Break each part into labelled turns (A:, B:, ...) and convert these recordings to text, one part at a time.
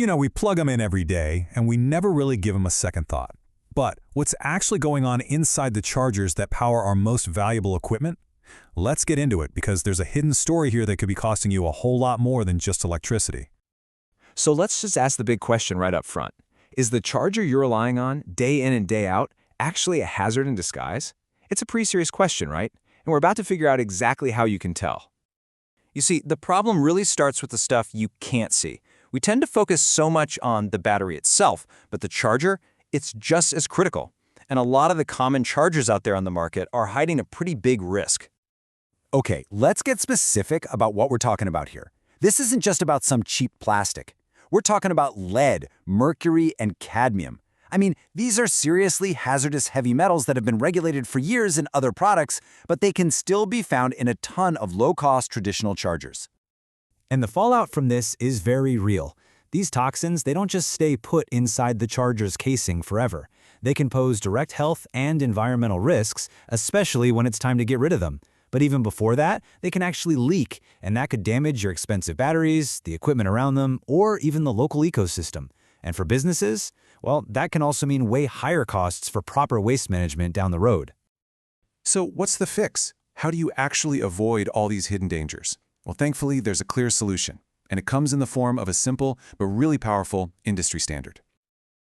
A: We plug them in every day, and we never really give them a second thought. But what's actually going on inside the chargers that power our most valuable equipment? Let's get into it, because there's a hidden story here that could be costing you a whole lot more than just electricity.
B: So let's just ask the big question right up front. Is the charger you're relying on, day in and day out, actually a hazard in disguise? It's a pretty serious question, right? And we're about to figure out exactly how you can tell. You see, the problem really starts with the stuff you can't see. We tend to focus so much on the battery itself, but the charger, it's just as critical. And a lot of the common chargers out there on the market are hiding a pretty big risk.
C: Okay, let's get specific about what we're talking about here. This isn't just about some cheap plastic. We're talking about lead, mercury, and cadmium. I mean, these are seriously hazardous heavy metals that have been regulated for years in other products, but they can still be found in a ton of low-cost traditional chargers.
D: And the fallout from this is very real. These toxins, they don't just stay put inside the charger's casing forever. They can pose direct health and environmental risks, especially when it's time to get rid of them. But even before that, they can actually leak, and that could damage your expensive batteries, the equipment around them, or even the local ecosystem. And for businesses, well, that can also mean way higher costs for proper waste management down the road.
E: So what's the fix? How do you actually avoid all these hidden dangers? Well, thankfully, there's a clear solution, and it comes in the form of a simple but really powerful industry standard.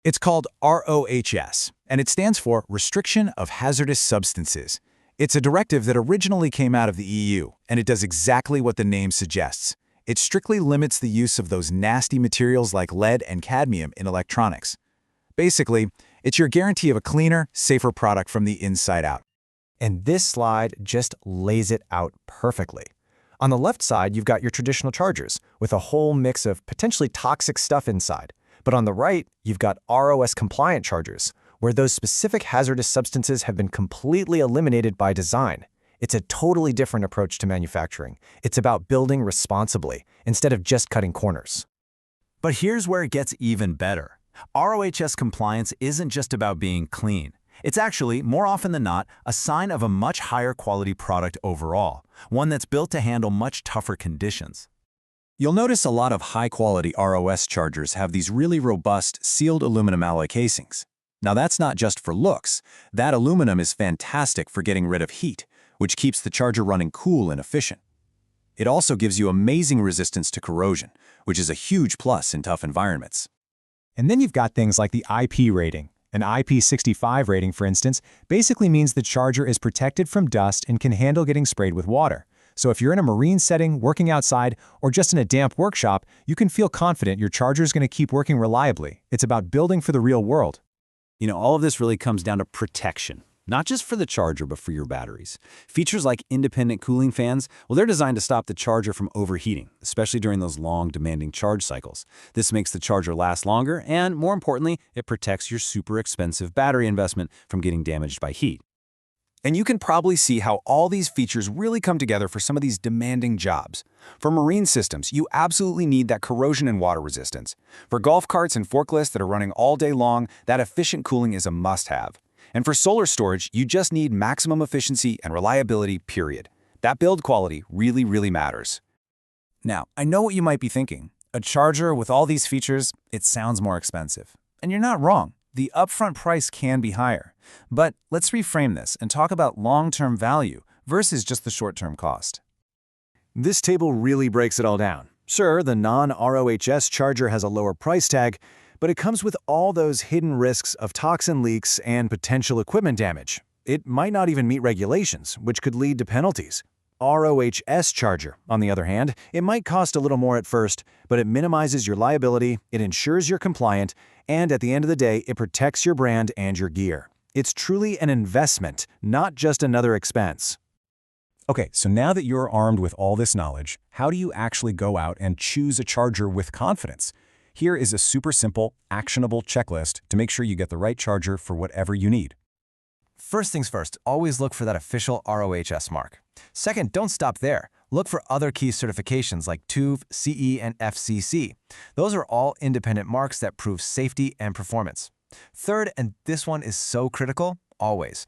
C: It's called ROHS, and it stands for Restriction of Hazardous Substances. It's a directive that originally came out of the EU, and it does exactly what the name suggests. It strictly limits the use of those nasty materials like lead and cadmium in electronics. Basically, it's your guarantee of a cleaner, safer product from the inside out.
D: And this slide just lays it out perfectly. On the left side, you've got your traditional chargers with a whole mix of potentially toxic stuff inside. But on the right, you've got ROHS-compliant chargers, where those specific hazardous substances have been completely eliminated by design. It's a totally different approach to manufacturing. It's about building responsibly, instead of just cutting corners.
C: But here's where it gets even better. ROHS compliance isn't just about being clean. It's actually, more often than not, a sign of a much higher quality product overall, one that's built to handle much tougher conditions. You'll notice a lot of high-quality ROHS chargers have these really robust, sealed aluminum alloy casings. Now that's not just for looks. That aluminum is fantastic for getting rid of heat, which keeps the charger running cool and efficient. It also gives you amazing resistance to corrosion, which is a huge plus in tough environments.
D: And then you've got things like the IP rating. An IP65 rating, for instance, basically means the charger is protected from dust and can handle getting sprayed with water. So if you're in a marine setting, working outside, or just in a damp workshop, you can feel confident your charger is going to keep working reliably. It's about building for the real world.
C: All of this really comes down to protection. Not just for the charger, but for your batteries. Features like independent cooling fans, well, they're designed to stop the charger from overheating, especially during those long, demanding charge cycles. This makes the charger last longer, and more importantly, it protects your super expensive battery investment from getting damaged by heat. And you can probably see how all these features really come together for some of these demanding jobs. For marine systems, you absolutely need that corrosion and water resistance. For golf carts and forklifts that are running all day long, that efficient cooling is a must-have. And for solar storage, you just need maximum efficiency and reliability, period. That build quality really, really matters. Now, I know what you might be thinking. A charger with all these features, it sounds more expensive. And you're not wrong. The upfront price can be higher. But let's reframe this and talk about long-term value versus just the short-term cost.
D: This table really breaks it all down. Sure, the non-ROHS charger has a lower price tag, but it comes with all those hidden risks of toxin leaks and potential equipment damage. It might not even meet regulations, which could lead to penalties. ROHS charger, on the other hand, it might cost a little more at first, but it minimizes your liability, it ensures you're compliant, and at the end of the day, it protects your brand and your gear. It's truly an investment, not just another expense.
A: Okay, so now that you're armed with all this knowledge, how do you actually go out and choose a charger with confidence? Here is a super simple, actionable checklist to make sure you get the right charger for whatever you need.
F: First things first, always look for that official ROHS mark. Second, don't stop there. Look for other key certifications like TÜV, CE, and FCC. Those are all independent marks that prove safety and performance. Third, and this one is so critical, always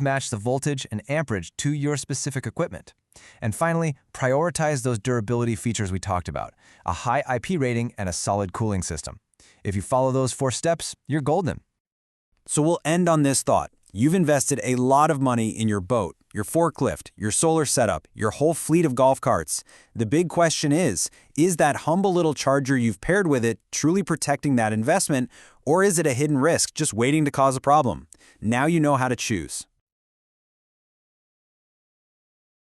F: match the voltage and amperage to your specific equipment. And finally, prioritize those durability features we talked about, a high IP rating and a solid cooling system. If you follow those 4 steps, you're golden.
C: So we'll end on this thought. You've invested a lot of money in your boat, your forklift, your solar setup, your whole fleet of golf carts. The big question is that humble little charger you've paired with it truly protecting that investment, or is it a hidden risk just waiting to cause a problem? Now you know how to choose.